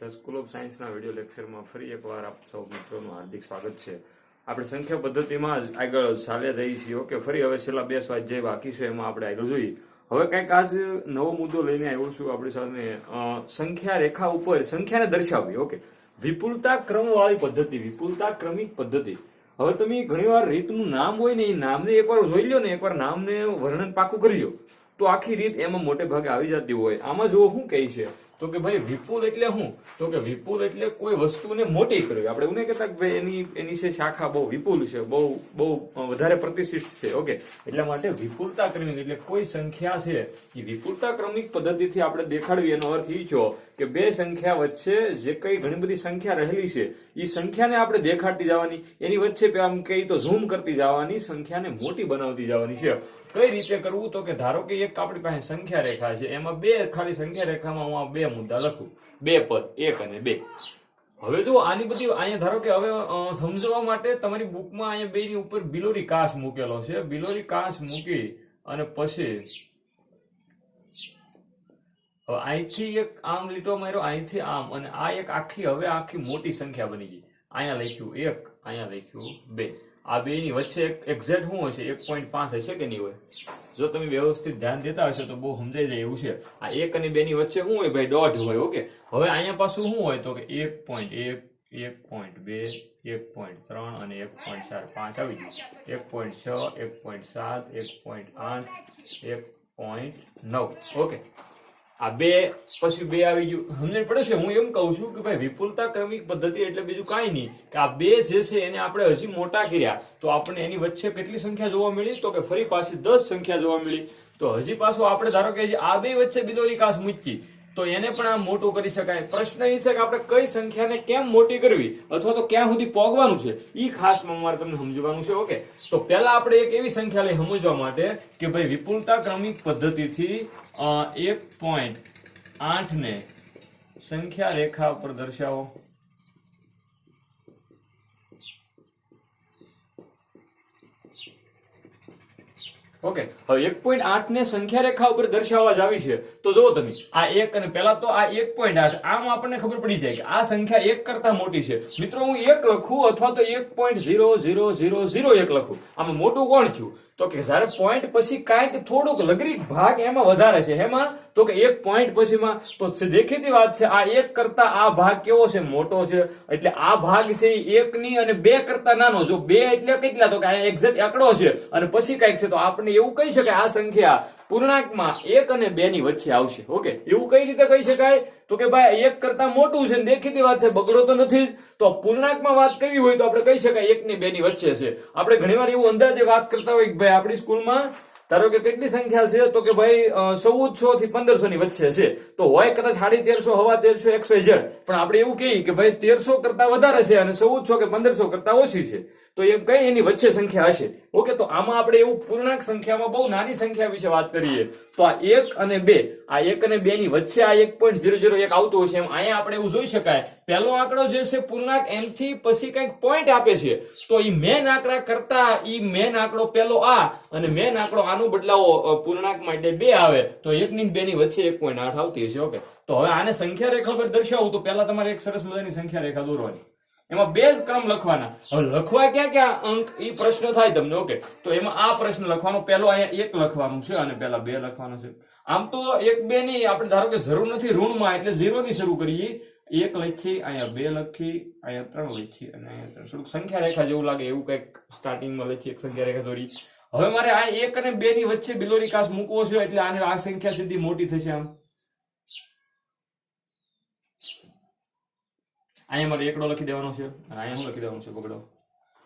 The school of સાયન્સના video લેક્ચરમાં ફરી એકવાર આપ સૌ મિત્રોનું હાર્દિક સ્વાગત છે. આપણે સંખ્યા પદ્ધતિમાં જ આગળ ચાલ્યા જઈએ છીએ. ઓકે, ફરી હવે છેલ્લા 2 સ્વાધ્યાય બાકી છે, એમાં આપણે આગળ જોઈએ. હવે કંઈક આજ નવો મુદ્દો લઈને આવ્યો છું આપણી સામે. સંખ્યા રેખા ઉપર સંખ્યાને દર્શાવવી. ઓકે, વિપુલતા ક્રમવાળી પદ્ધતિ, વિપુલતા ક્રમિક પદ્ધતિ. હવે તમે ઘણીવાર રીતનું નામ હોય ને, એ નામને એકવાર જોઈ લો ને, એકવાર નામને વર્ણન પાકું કરી લો તો આખી રીત એમાં મોટે ભાગે આવી જતી હોય. આમાં જો શું કહે છે તો કે ભાઈ વિપુલ એટલે શું? તો કે વિપુલ એટલે કોઈ વસ્તુને મોટી કરવી. આપણે એવું નહીં કહેતા કે ભાઈ એની છે શાખા બહુ વિપુલ છે, બહુ વધારે પ્રતિષ્ઠિત છે. ઓકે, એટલા માટે વિપુલતા ક્રમિક એટલે કોઈ સંખ્યા છે એ વિપુલતા ક્રમિક પદ્ધતિથી આપણે દેખાડવી. એનો અર્થ એ થયો કે બે સંખ્યા વચ્ચે જે કઈ ઘણી બધી સંખ્યા રહેલી છે એ સંખ્યાને આપણે દેખાડતી જવાની, એની વચ્ચે આમ કઈ તો ઝૂમ કરતી જવાની, સંખ્યાને મોટી બનાવતી જવાની છે. કઈ રીતે કરવું? તો કે ધારો કે એક આપણી પાસે સંખ્યા રેખા છે, એમાં બે ખાલી સંખ્યા રેખામાં હું આ બે મુદ્દા લખું, બે પદ 1 અને 2. હવે જો આની બધી અહીંયા ધારો કે હવે સમજવા માટે તમારી બુકમાં અહીંયા બે ની ઉપર બિલોરી કાશ મૂકેલો છે. બિલોરી કાશ મૂકી અને પછી હવે અહીંથી એક આમ લીટો માર્યો, અહીંથી આમ, અને આ એક આખી મોટી સંખ્યા બની ગઈ. અહીંયા લખ્યું 1, અહીંયા લખ્યું 2. આ બે ની વચ્ચે એક્ઝેક્ટ શું હશે? 1.5 હશે કે નહીં હોય? જો તમે વ્યવસ્થિત ધ્યાન દેતા હશો તો બહુ સમજાઈ જાય એવું છે. આ 1 અને 2 ની વચ્ચે શું હોય? ભાઈ દોઢ હોય. ઓકે, હવે અહીંયા પાછું શું હોય? તો કે 1.1, 1.2, 1.3 અને 1.4, 5 આવી ગયું. 1.6, 1.7, 1.8, 1.9. ઓકે, આ બે પછી બે આવી ગયું. સમજણ પડે છે? હું એમ કહું છું કે ભાઈ વિપુલતા ક્રમિક પદ્ધતિ એટલે બીજું કાંઈ નહીં કે આ બે જે છે એને આપણે હજી મોટા કર્યા તો આપણને એની વચ્ચે કેટલી સંખ્યા જોવા મળી? તો કે ફરી પાછી 10 સંખ્યા જોવા મળી. તો હજી પાછું આપણે ધારો કે આ બે વચ્ચે બિલોરી કાશ મૂકી તો એને પણ આમ મોટું કરી શકાય. પ્રશ્ન એ છે કે આપણે કઈ સંખ્યાને કેમ મોટી કરવી અથવા તો ક્યાં સુધી પહોંચવાનું છે એ ખાસ મારે તમને સમજવાનું છે. ઓકે, તો પહેલા આપણે એક એવી સંખ્યા લઈ સમજવા માટે કે ભાઈ વિપુલતા ક્રમિક પદ્ધતિથી 1.8 ને સંખ્યા રેખા ઉપર દર્શાવો. ઓકે, હવે 1.8 ને સંખ્યા રેખા ઉપર દર્શાવવા જ આવી છે. તો જુઓ તમે આ 1 અને પહેલા તો આ 1.8 આમ આપણને ખબર પડી જાય કે આ સંખ્યા 1 કરતા મોટી છે. મિત્રો હું 1 લખું અથવા તો 1.0001 લખું, આમાં મોટું કોણ થયું? તો કે જયારે પોઈન્ટ પછી કાંઈક થોડુંક લઘુરીક ભાગ એમાં વધારે છે. એમાં તો કે એક પોઈન્ટ પછીમાં તો દેખીતી વાત છે આ 1 કરતા આ ભાગ કેવો છે? મોટો છે. એટલે આ ભાગ છે 1 ની અને 2 કરતા નાનો. જો 2 એટલે કેટલા? તો કે આ એક્ઝેક્ટ આંકડો છે અને પછી કઈક છે તો આપણે એવું કહી શકાય આ સંખ્યા પૂર્ણાંકમાં 1 અને 2 ની વચ્ચે આવશે. ઓકે, એવું કઈ રીતે કહી શકાય? તો કે ભાઈ 1 કરતા મોટું છે, દેખીતી વાત છે, બગડો તો નથી. તો પૂર્ણાંકમાં વાત કરવી હોય તો આપણે કહી શકાય 1 ની 2 ની વચ્ચે છે. આપણે ઘણીવાર એવું અંદાજે વાત કરતા હોય કે ભાઈ આપણી સ્કૂલમાં ધારો કે કેટલી સંખ્યા છે? તો કે ભાઈ 1400 થી 1500 ની વચ્ચે છે. તો હોય કદાચ 1350, 1300, XYZ, પણ આપણે એવું કહીએ કે ભાઈ 1300 કરતા વધારે છે અને 1400 કે 1500 કરતા ઓછી છે, તો એમ કઈ એની વચ્ચે સંખ્યા હશે. ઓકે, તો આમાં આપણે એવું પૂર્ણાંક સંખ્યામાં બહુ નાની સંખ્યા વિશે વાત કરીએ તો આ 1 અને 2, આ 1 અને 2 ની વચ્ચે આ 1.001 આવતું હશે. એમ અહીંયા આપણે એવું જોઈ શકાય પહેલો આંકડો જે છે પૂર્ણાંક એમથી પછી કંઈક પોઈન્ટ આપે છે તો એ મેન આંકડા કરતા ઈ મેન આંકડો પહેલો આ અને મેન આંકડો આનું બદલાવો પૂર્ણાંકમાં એટલે 2 આવે તો 1 ની 2 ની વચ્ચે 1.8 આવતી હશે. ઓકે, તો હવે આને સંખ્યા રેખા પર દર્શાવવું તો પહેલા તમારે એક સરસ મજાની સંખ્યા રેખા દોરવાની. એમાં બે જ ક્રમ લખવાના. હવે લખવા ક્યાં ક્યાં અંક એ પ્રશ્ન થાય તમને. ઓકે, તો એમાં આ પ્રશ્ન લખવાનો, પહેલો અહીંયા 1 લખવાનું છે અને પહેલા 2 લખવાનું છે. આમ તો 1 2 ની આપણે ધારો કે જરૂર નથી ઋણમાં, એટલે 0 ની શરૂ કરીએ. 1 લખી, અહીંયા 2 લખી, અહીંયા 3 લખી અને અહીંયા 3. સંખ્યા રેખા જેવું લાગે એવું કંઈક સ્ટાર્ટિંગમાં લખી, એક સંખ્યા રેખા દોરી. હવે મારે આ 1 અને 2 ની વચ્ચે બિલોરી કાશ મૂકવો છે એટલે આને આ સંખ્યા સીધી મોટી થશે. અહીંયા મારે એકડો લખી દેવાનો છે અને અહીંયા હું લખી દેવાનું છે પકડો.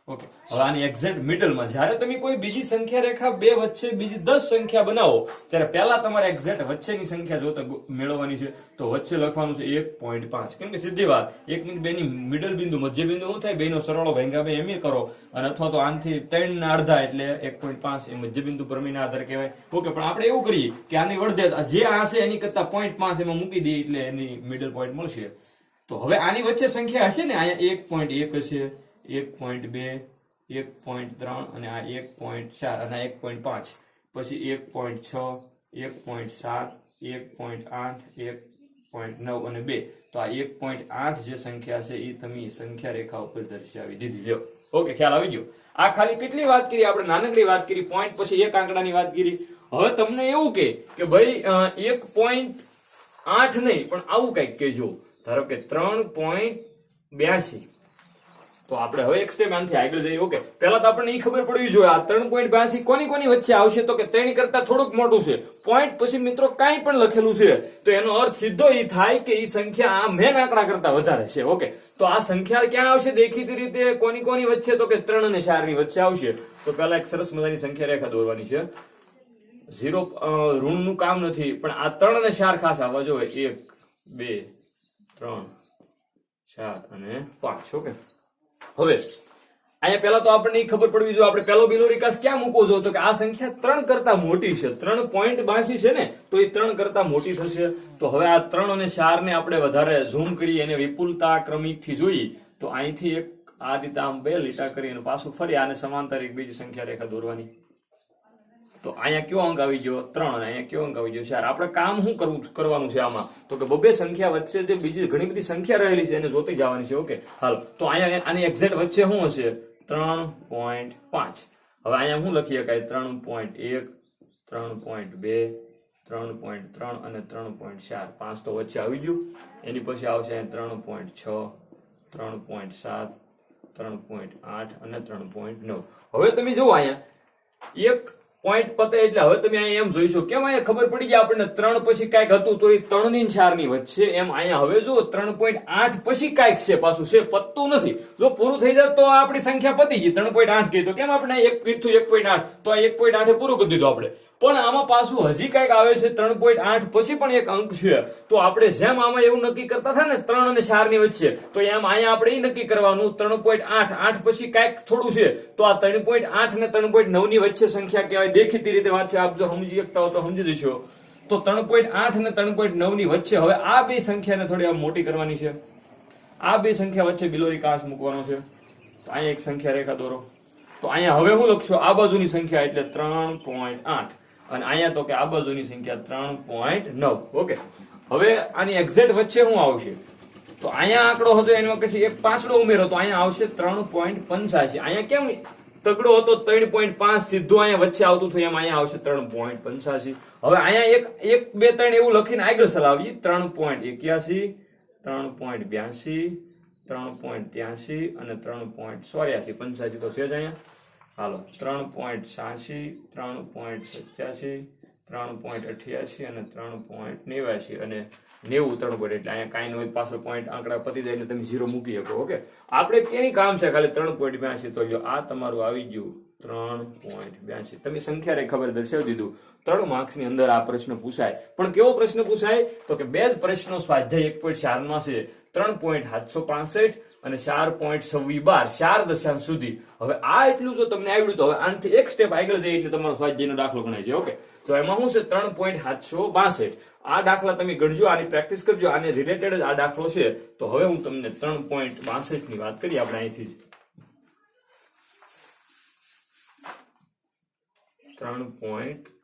ઓકે, હવે આની એક્ઝેક્ટ મિડલમાં જ્યારે તમે કોઈ બીજી સંખ્યા રેખા બે વચ્ચે બીજી 10 સંખ્યા બનાવો ત્યારે પહેલા તમારે એક્ઝેક્ટ વચ્ચેની સંખ્યા જોતા મેળવવાની છે. તો વચ્ચે લખવાનું છે 1.5. કેમ કે સીધી વાત 1 ની 2 ની મિડલ બિંદુ, મધ્ય બિંદુ શું થાય? બેનો સરવાળો ભાગ્યા 2 એમ કરો અને અથવા તો આનથી 3 ના અડધા એટલે 1.5 એ મધ્ય બિંદુ પ્રમેયના આધારે કહેવાય. ઓકે, પણ આપણે એવું કરીએ કે આની વડે જે આ છે એની કરતા 0.5 એમાં મૂકી દઈએ એટલે એની મિડલ પોઈન્ટ મળશે. તો હવે આની વચ્ચે સંખ્યા હશે ને, અહીંયા 1.1 હશે, 1.2, 1.3 અને આ 1.4 અને આ 1.5, પછી 1.6, 1.7, 1.8, 1.9 અને 2. તો આ 1.8 જે સંખ્યા છે એ તમે સંખ્યા રેખા ઉપર દર્શાવી દીધી. લ્યો ઓકે, ખ્યાલ આવી ગયો. આ ખાલી કેટલી વાત કરી આપણે, નાનકડી વાત કરી, પોઈન્ટ પછી એક આંકડાની વાત કરી. હવે તમને એવું કે ભાઈ 1.8 નહીં પણ આવું કઈક કેજો, ધારો કે 3.82. તો આપણે હવે એક સ્ટેપ આનાથી આગળ જઈએ. ઓકે, પહેલા તો આપણને એ ખબર પડવી જોઈએ આ 3.82 કોની વચ્ચે આવશે, તો કે 3 કરતા થોડુંક મોટું છે. પોઈન્ટ પછી મિત્રો કાંઈ પણ લખેલું છે તો એનો અર્થ સીધો એ થાય કે એ સંખ્યા આ મેન આંકડા કરતા વધારે છે. ઓકે, તો આ સંખ્યા ક્યાં આવશે દેખીતી રીતે, કોની વચ્ચે, તો કે 3 અને 4 ની વચ્ચે આવશે. તો પહેલા એક સરસ મજાની સંખ્યા રેખા દોરવાની છે. 0 ઋણનું કામ નથી પણ આ 3 અને 4 ખાસ આવવા જોઈએ. 1 2 3 4 અને 5. ઓકે, હવે અહીંયા પહેલા તો આપણને ખબર પડવી જોઈએ આપણે પહેલો બિલો વિકાસ ક્યાં મૂકવો જોઈએ, તો કે આ સંખ્યા 3 કરતા મોટી છે. 3.82 છે ને, તો એ 3 કરતા મોટી થશે. તો હવે આ 3 અને 4 ને આપણે વધારે ઝૂમ કરી એને વિપુલતા ક્રમિક થી જોઈએ તો અહીંથી એક આ રીતે આમ 2 લીટા કરી અને પાછું ફરી આને સમાંતર એક બીજી સંખ્યા રેખા દોરવાની. તો અહીંયા કયો અંક આવી ગયો 3 અને અહીંયા કયો અંક આવી ગયો 4. આપણે કામ શું કરવાનું છે આમાં, તો કે બબે સંખ્યા વચ્ચે જે બીજી ઘણી બધી સંખ્યા રહેલી છે એને જોતી જવાની છે. ઓકે, હાલો, તો અહીંયા આની એક્ઝેક્ટ વચ્ચે શું હશે 3.5. હવે અહીંયા શું લખી શકાય 3.1 3.2 3.3 અને 3.4. 5 તો વચ્ચે આવી ગયું. એની પછી આવશે 3.6 3.7 3.8 અને 3.9. હવે તમે જુઓ અહીંયા એક પોઈન્ટ પતે એટલે હવે તમે અહીંયા એમ જોઈશો કેમ અહીંયા ખબર પડી ગયા આપણને 3 પછી કાંઈક હતું તો એ 3 ની 4 ની વચ્ચે. એમ અહીંયા હવે જો 3.8 પછી કાંઈક છે, પાછું છે, પતતું નથી. જો પૂરું થઈ જાય તો આપણી સંખ્યા પતી ગઈ. 3.8 કહી તો કેમ આપણે એક કીધું 1.8, તો આ 1.8 એ પૂરું કરી દીધું આપણે. પણ આમાં પાછું હજી કાંઈક આવે છે 3.8 પછી પણ એક અંક છે. તો આપણે જેમ આમાં એવું નક્કી કરતા હતા ને 3 અને 4 ની વચ્ચે, તો એમ અહીંયા આપણે એ નક્કી કરવાનું 3.8 8 પછી કાંઈક થોડું છે તો આ 3.8 ને 3.9 ની વચ્ચે સંખ્યા કહેવાય. દેખીતી રીતે વાત છે, આપ જો સમજી શકતા હો તો સમજી જશો. તો 3.8 અને 3.9 ની વચ્ચે હવે આ બે સંખ્યાને થોડી આમ મોટી કરવાની છે. આ બે સંખ્યા વચ્ચે બિલોરી કાંસ મૂકવાનો છે. તો અહીંયા એક સંખ્યા રેખા દોરો. તો અહીંયા હવે હું લખશો આ બાજુની સંખ્યા એટલે 3.8 અને અહીંયા તો કે આ બાજુની સંખ્યા 3.9. ઓકે, હવે આની એક્ઝેક્ટ વચ્ચે શું આવશે, તો અહીંયા આંકડો હતો એમાં પછી એક પાછળો ઉમેરો તો અહીંયા આવશે 3.85. અહીંયા કેમ તગડો હતો 3.5 સીધું અહીંયા વચ્ચે આવતું થયું, એમ અહીંયા આવશે 3.85. હવે અહીંયા 1 2 3 એવું લખીને આગળ ચલાવીએ 3.81 3.82 3.83 અને 3.84 85 તો છે જ અહીંયા. હાલો 3.86 3.87 3.88 અને 3.89 અને 90 3 એટલે અહીંયા કાંઈ ન હોય પાછળ પોઈન્ટ આંકડા પતી જાય એટલે તમે 0 મૂકી શકો. ઓકે, આપણે કેની કામ છે ખાલી 3.82. તો જો આ તમારું આવી ગયું 3.82. તમે સંખ્યા રેખા પર દર્શાવી દીધું. 3 માર્ક્સ ની અંદર આ પ્રશ્ન પૂછાય. પણ કેવો પ્રશ્ન પૂછાય, તો કે બે જ પ્રશ્નો સ્વાધ્યાય 1.4 માં છે. 3.765 અને 4.26 4 દશાંશ સુધી. હવે આ એટલું જો તમને આવડ્યું તો હવે આનાથી એક સ્ટેપ આગળ જઈએ એટલે તમારો સ્વાધ્યાયનો દાખલો ગણાય છે. ઓકે, તો એમાં શું છે 3.762. આ દાખલા તમે ગણજો, આની પ્રેક્ટિસ કરજો, આને રિલેટેડ જ આ દાખલો છે. તો હવે હું તમને 3.62 ની વાત કરી આપણે અહીંથી જ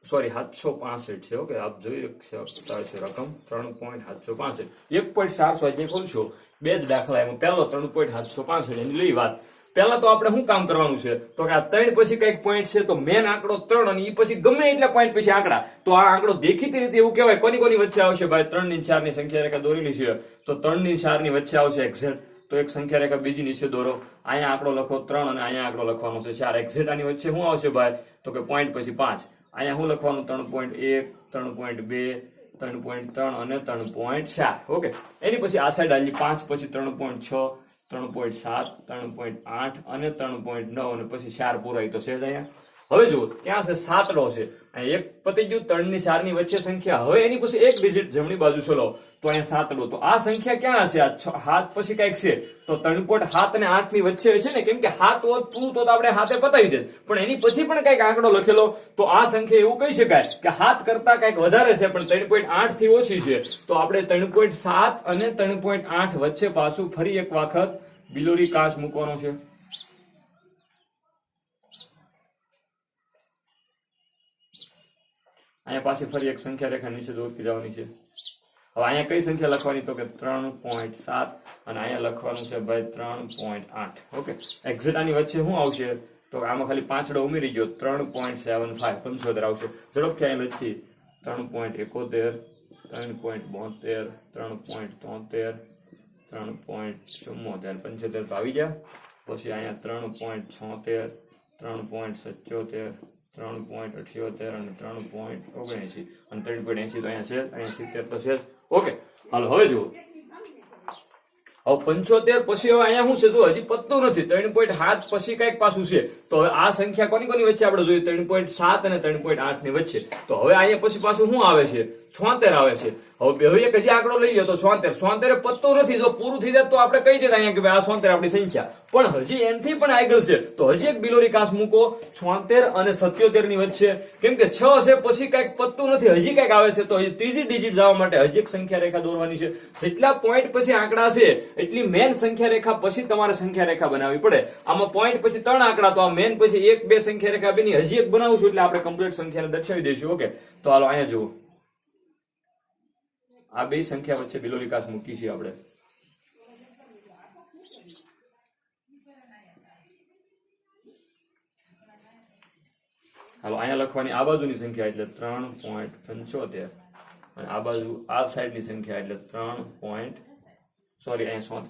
765 છે. ઓકે, આપ જોઈ શકતા છો રકમ 3.765. 1.4 સ્વાધ્યાય ખોલશો, બે જ દાખલા એમાં પહેલો 3.765 એની લઈ વાત. પહેલા તો આપણે શું કામ કરવાનું છે, તો કે આ 3 પછી કઈક પોઈન્ટ છે તો મેન આંકડો 3 અને એ પછી ગમે એટલા પોઈન્ટ પછી આંકડા. તો આ આંકડો દેખીતી રીતે એવું કહેવાય કોની વચ્ચે આવશે ભાઈ 3 ની 4 ની સંખ્યા રેખા દોરેલી છે તો 3 ની 4 ની વચ્ચે આવશે એક્ઝેક્ટ. તો એક સંખ્યા રેખા બીજી નીચે દોરો. અહીંયા આંકડો લખો 3 અને અહીંયા આંકડો લખવાનો છે 4. એક્ઝેક્ટ આની વચ્ચે શું આવશે ભાઈ, તો કે પોઈન્ટ પછી 5. અહીંયા શું લખવાનું 3.1 3.2 3.3 અને 3.4. ઓકે, એની પછી આ સાઈડ આવી 5 પછી 3.6 3.7 3.8 અને 3.9 અને પછી 4 પૂરાય તો છે જ અહીંયા. હવે જુઓ ત્યાં છે 7 છે, અહીંયા એક પતી ગયું 3 ની 4 ની વચ્ચે સંખ્યા. હવે એની પછી એક ડિજિટ જમણી બાજુ ચલો તો અહીંયા 7. તો આ સંખ્યા ક્યાં હશે, આ 7 પછી કઈક છે તો 3.7 અને 8 ની વચ્ચે હશે ને, કેમ કે 7 હોત પૂરું તો આપણે હાથે પતાવી દે. પણ એની પછી પણ કઈક આંકડો લખેલો તો આ સંખ્યા એવું કહી શકાય કે 7 કરતા કઈક વધારે છે પણ 3.8 થી ઓછી છે. તો આપણે 3.7 અને 3.8 વચ્ચે પાછું ફરી એક વખત બિલોરી કાચ મૂકવાનો છે. અહીંયા પાછી ફરી એક સંખ્યા રેખા નીચે દોરતી જવાની છે. હવે અહીંયા કઈ સંખ્યા લખવાની તો કે 3.7 અને અહીંયા લખવાનું છે ભાઈ 3.8. ઓકે, એક્ઝેક્ટ આની વચ્ચે શું આવશે તો આમાં ખાલી પાંચડો ઉમેરી ગયો 3.75 75 આવશે. ઝડપથી અહીંયા લખી 3.71 3.72 3.73 3.74 75 તો આવી ગયા. પછી અહીંયા 3.76 3.77 3.78 અને 3.79 અને 3.80 તો અહીંયા છે, અહીંયા 70 તો છે જ. ઓકે, હાલો હવે જુઓ, હવે 75 પછી હવે અહીંયા શું છે તો હજી પતતું નથી. 3.7 પછી કઈક પાછું છે. તો હવે આ સંખ્યા કોની કોની વચ્ચે આપણે જોઈએ 3.7 અને 3.8 ની વચ્ચે. તો હવે અહીંયા પછી પાછું શું આવે છે 76 આવે છે. હવે એક હજી આંકડો લઈ લો તો 76 પતતું નથી. જો પૂરું થઈ જાય તો આપણે કહી દેતા અહીંયા કે ભાઈ આ 76 આપણી સંખ્યા, પણ હજી એનથી પણ આગળ છે. તો હજી એક બિલોરી કાંસ મૂકો 76 અને 77 ની વચ્ચે, કેમ કે 6 છે પછી કઈક પતતું નથી, હજી કઈક આવે છે. તો હજી ત્રીજી ડિજિટ જવા માટે હજી એક સંખ્યા રેખા દોરવાની છે. જેટલા પોઈન્ટ પછી આંકડા છે એટલી મેન સંખ્યા રેખા પછી તમારે સંખ્યા રેખા બનાવવી પડે. આમાં પોઈન્ટ પછી 3 આંકડા, તો આ મેન પછી 1 2 સંખ્યા રેખા બની હજી એક બનાવું છું એટલે આપણે કમ્પ્લીટ સંખ્યાને દર્શાવી દઈશું. ઓકે, તો હાલો અહીંયા જુઓ, આ બે સંખ્યા વચ્ચે બિલોરી કાંસ મૂકી છે આપણે. હાલો અહીંયા લખવાની આ બાજુની સંખ્યા એટલે 3.75 અને આ બાજુ આ સાઈડની સંખ્યા એટલે 73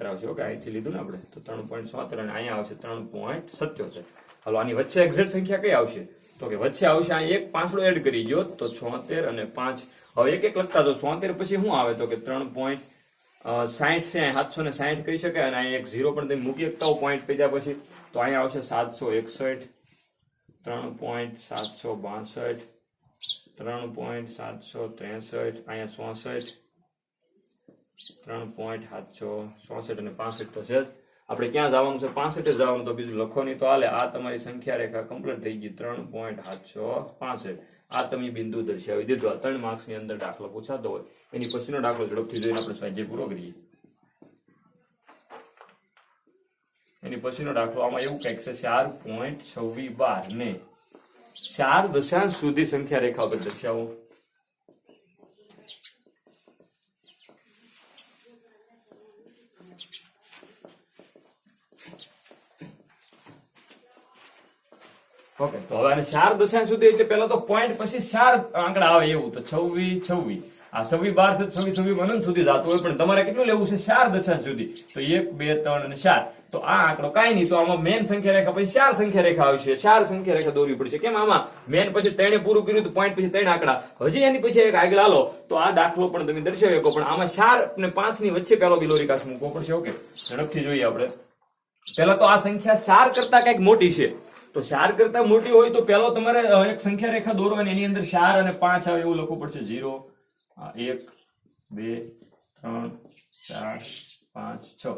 આવશે. ઓકે, અહીંથી લીધું ને આપણે તો 3.73 અને અહીંયા આવશે 3.77. હાલો આની વચ્ચે એક્ઝેક્ટ સંખ્યા કઈ આવશે તો કે વચ્ચે આવશે અહીંયા એક પાંચડો એડ કરી ગયો તો 76 અને 5. હવે એક એક લખતા તો 76 પછી શું આવે તો કે 3.60 છે, 760 કહી શકાય. અને અહીંયા એક 0 પણ તમે મૂકી શકતા હો પોઈન્ટ પૈદા પછી. તો અહીંયા આવશે 761 3.762 3.763 અહીંયા 64 3.764 અને 65 તો છે. આપણે ક્યાં જવાનું છે 65 જવાનું, તો બીજું લખો નહીં તો હાલે. આ તમારી સંખ્યા રેખા કમ્પ્લીટ થઈ ગઈ 3.765. આ તમે બિંદુ દર્શાવી દીધો. 3 માર્ક્સ ની અંદર દાખલો પૂછાતો હોય એની પછીનો દાખલો ઝડપથી જોઈને આપણે સ્વાધ્યાય પૂરો કરીએ. એની પછીનો દાખલો આમાં એવું કઈક છે 4.26 ને 4 દશાંશ સુધી સંખ્યા રેખા પર દર્શાવો. ઓકે, તો હવે આને 4 દશાંશ સુધી એટલે પેલા તો પોઈન્ટ પછી 4 આંકડા આવે એવું. તો 26 આ 26 12 છે, 26 અનંત સુધી જતું હોય, પણ તમારે કેટલું લેવું છે 4 દશાંશ સુધી. તો 1 2 3 અને 4. તો આ આંકડો કાંઈ નહીં, તો આમાં મેન સંખ્યા રેખા પછી 4 સંખ્યા રેખા આવશે. 4 સંખ્યા રેખા દોરવી પડશે. કેમ આમાં મેન પછી 3 પૂરું કર્યું તો પોઈન્ટ પછી 3 આંકડા, હજી એની પછી એક આગળ હાલો તો આ દાખલો પણ તમે દર્શાવી શકો. પણ આમાં 4 અને 5 ની વચ્ચે પેલો બિલોરી કાંસ મૂકવો પડશે. ઓકે, ઝડપથી જોઈએ આપણે. પેલા તો આ સંખ્યા 4 કરતા કઈક મોટી છે. તો 4 કરતા મોટી હોય તો પેલો તમારે એક સંખ્યા રેખા દોરવાની, એની અંદર 4 અને 5 આવે એવું લખવું પડશે. 0 1 2 3 4 5 6.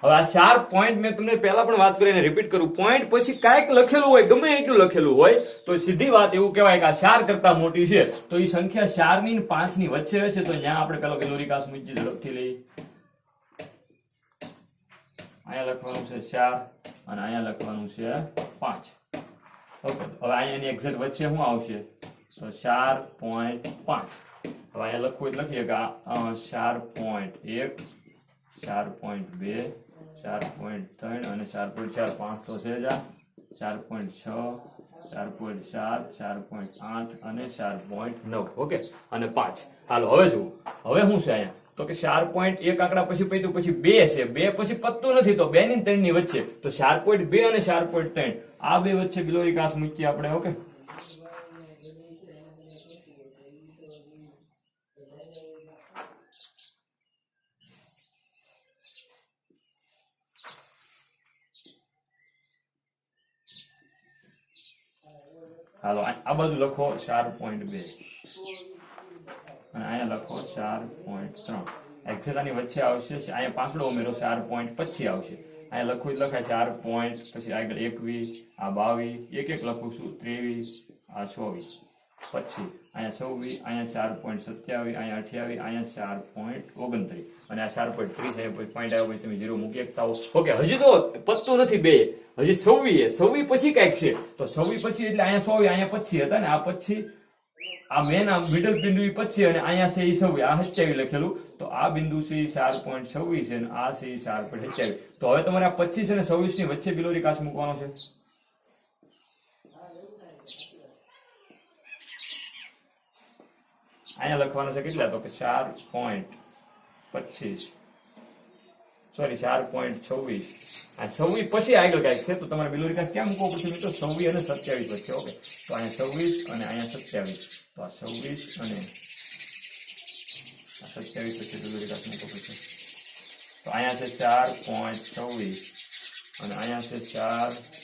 હવે આ 4 પોઈન્ટ મેં તમને પહેલા પણ વાત કરીને રિપીટ કરું, પોઈન્ટ પછી કાંઈક લખેલું હોય, ગમે એટલું લખેલું હોય તો સીધી વાત એવું કહેવાય કે આ 4 કરતા મોટી છે. તો એ સંખ્યા 4 ની 5 ની વચ્ચે હશે. તો ત્યાં આપણે પેલો બિલોરી કાંસ મૂકી ઝડપથી લઈ. અહીંયા લખવાનું છે 4 અને અહીંયા લખવાનું છે 5. ઓકે, હવે અહીંયા એક્ઝેક્ટ વચ્ચે શું આવશે તો 4.5. હવે અહીંયા લખવું એટલે લખીએ કે 4.1 4.2 4.3 અને 4.4 5 તો છે જ. 4.6 4.4 4.8 અને 4.9. ઓકે, અને 5. હાલો હવે જુઓ, હવે શું છે અહીંયા તો કે 4.1 આંકડા પછી પૈતું પછી 2 છે. 2 પછી પતતું નથી, તો 2 ની 3 ની વચ્ચે. તો 4.2 અને 4.3 આ બે વચ્ચે બિલોરી કાંસ મૂકીએ આપણે. ઓકે, હાલો આ બાજુ લખો 4.2 અને અહીંયા લખો 4.3. એક્ઝેક્ટ આની વચ્ચે આવશે. અહીંયા પાંચડો ઉમેરો 4.25 આવશે. અહીંયા લખવું જ લખાય 4 પોઈન્ટ પછી આગળ 21 આ 22 એક એક લખું છું 23 આ 24 પછી અહીંયા 26 અહીંયા 4.27 અહીંયા 28 અહીંયા 4.29 અને આ 4.30 અહીંયા પોઈન્ટ આવ્યો પછી તમે 0 મૂકી શકતા હો. ઓકે, હજી તો પતતું નથી બે, હજી 26 પછી કઈક છે. તો 26 પછી એટલે અહીંયા 24 અહીંયા 25 હતા ને, આ પછી આ મેન આ મિડલ બિંદુ ઈ 25 અને અહીંયા છે ઈ 26, આ 27 લખેલું, તો આ બિંદુ છે ઈ 4.26 અને આ છે ઈ 4.27. તો હવે તમારે આ 25 અને 26 ની વચ્ચે બિલોરી કાચ મૂકવાનો છે. અહીંયા લખવાના છે કેટલા, તો કે 4.25 સોરી 4.26. આ 26 પછી આગળ કાંઈક છે, તો તમારે બિલોરી કાચ ક્યાં મૂકવો પડશે મિત્રો? 26 અને 27 વચ્ચે. ઓકે, તો અહીંયા 26 અને અહીંયા 27, તો આ 26 અને 27 વચ્ચે બિલોરી કાચ મૂકવો પડશે. તો અહીંયા છે 4.26 અને અહીંયા છે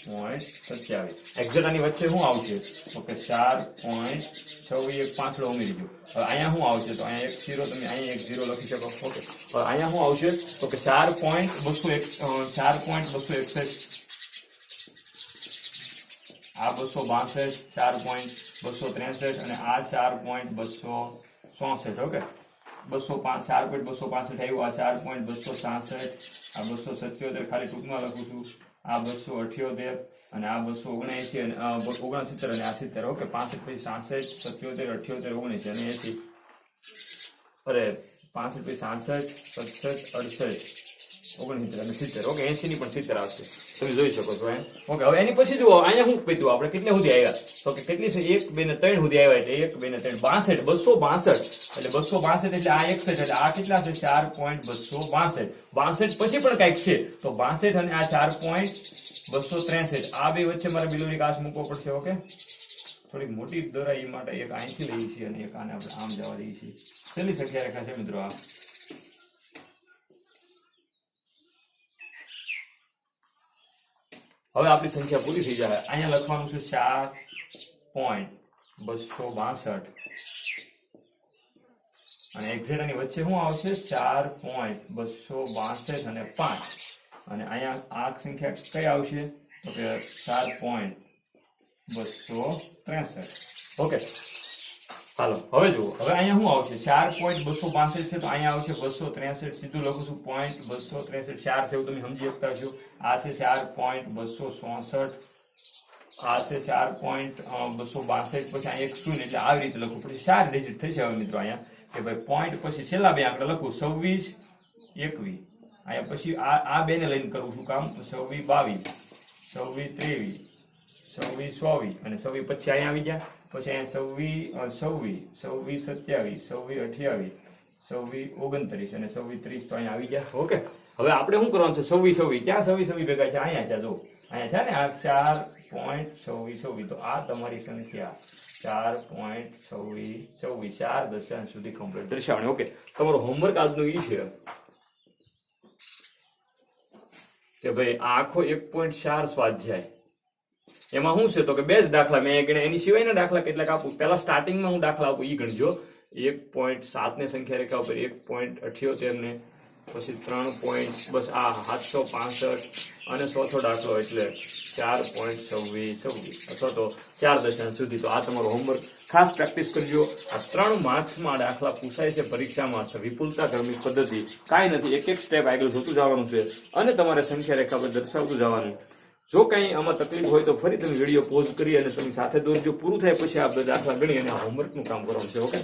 4.27. એક્ઝેક્ટ આની વચ્ચે શું આવશે? તો કે 4.26 એક પાંચડો ઉમેરી દો. હવે અહીંયા શું આવશે? તો અહીંયા એક 0, તમે અહીંયા એક 0 લખી શકો. ઓકે, હવે અહીંયા શું આવશે? તો કે 4.261, આ 262, 4.263 અને આ 4.264. ઓકે, 4.265 આવ્યું, આ 4.266, આ 277 ખાલી ટૂંકમાં લખું છું, આ 278 અને આ 279 અને 69 અને આ 70. ઓકે, 65 પછી 66, 77, 78, 19 અને 80. અરે 65 પછી 66, 67, 68, 69 અને 70. ઓકે, 80 ની પણ 70 આવશે, તમે જોઈ શકો છો. ઓકે, હવે એની પછી જુઓ અહીંયા શું પીધું આપણે, કેટલે સુધી આવ્યા? તો કે કેટલી છે? 1, 2 ને 3 સુધી આવ્યા, એટલે 1, 2 ને 3 62, 262 એટલે 262 એટલે આ 61 એટલે આ કેટલા છે? 4.262. 62 પછી પણ કઈક છે, તો 62 અને આ 4.263, આ બે વચ્ચે મારે બિલોરી કાચ મૂકવો પડશે. ઓકે, થોડીક મોટી દોરાઈ એ માટે એક અહીંથી લઈએ છીએ અને એક આને આપણે આમ જવા દઈએ છીએ. છેલ્લી સંખ્યા રેખા છે મિત્રો આ. હવે આપણી સંખ્યા પૂરી થઈ જાય. અહીંયા લખવાનું છે 4.262 અને એક્ઝેક્ટ આની વચ્ચે શું આવશે? 4.262 અને 5 અને અહીંયા આ સંખ્યા કઈ આવશે? તો કે 4.263. ઓકે, હાલો હવે જુઓ, હવે અહીંયા શું આવશે? 4.262 છે, તો અહીંયા આવશે 263. સીધું લખું છું 0.263, 4 છે એવું તમે સમજી શકતા છો. આ છે 4.264, આ છે 4.262, પછી અહીંયા એક શૂન્ય, એટલે આવી રીતે લખવું પડશે. 4 ડિજિટ થશે હવે મિત્રો અહીંયા, કે ભાઈ પોઈન્ટ પછી છેલ્લા બે આંકડા લખું 26, 21. અહીંયા પછી આ બે ને લઈને કરું છું કામ. 26, 22, 26, 23, 26, 24 અને 26 પછી અહીંયા આવી ગયા. પછી અહીંયા 26, 27, 26, 28, 26, 29 અને 26, 30 તો અહીંયા આવી ગયા. ઓકે, હવે આપણે શું કરવાનું છે? 26, ક્યાં 26 ભેગા છે? અહીંયા છે, જો અહીંયા છે ને, આ 4.26. તો આ તમારી સંખ્યા 4.26, 4 દશાંશ સુધી કમ્પ્લીટ દર્શાવણી. ઓકે, તમારો હોમવર્ક આજનો એ છે કે ભાઈ આ આખો 1.4 સ્વાધ્યાય એમાં શું છે? તો કે બે જ દાખલા મેં ગણ્યા, એની સિવાયના દાખલા કેટલાક આપું. પહેલા સ્ટાર્ટિંગમાં હું દાખલા આપું, એ ગણજો. 1.7 ને સંખ્યા રેખા ઉપર 1.78 ને પછી 3. બસ આ 765 અને ચોથો દાખલો એટલે 4.26 અથવા તો 4 દશાંશ સુધી. તો આ તમારો હોમવર્ક, ખાસ પ્રેક્ટિસ કરજો. આ 3 માર્ક્સમાં દાખલા પૂછાય છે પરીક્ષામાં. વિપુલતા ક્રમિક પદ્ધતિ કાંઈ નથી, એક સ્ટેપ આગળ જોતું જવાનું છે અને તમારે સંખ્યા રેખા પર દર્શાવતું જવાનું. જો કઈ આમાં તકલીફ હોય તો ફરી તમે વિડીયો પોઝ કરી અને તમે સાથે દોરજો. પૂરું થાય પછી આપણે દાખલા ગણી અને હોમવર્કનું કામ કરવાનું છે. ઓકે.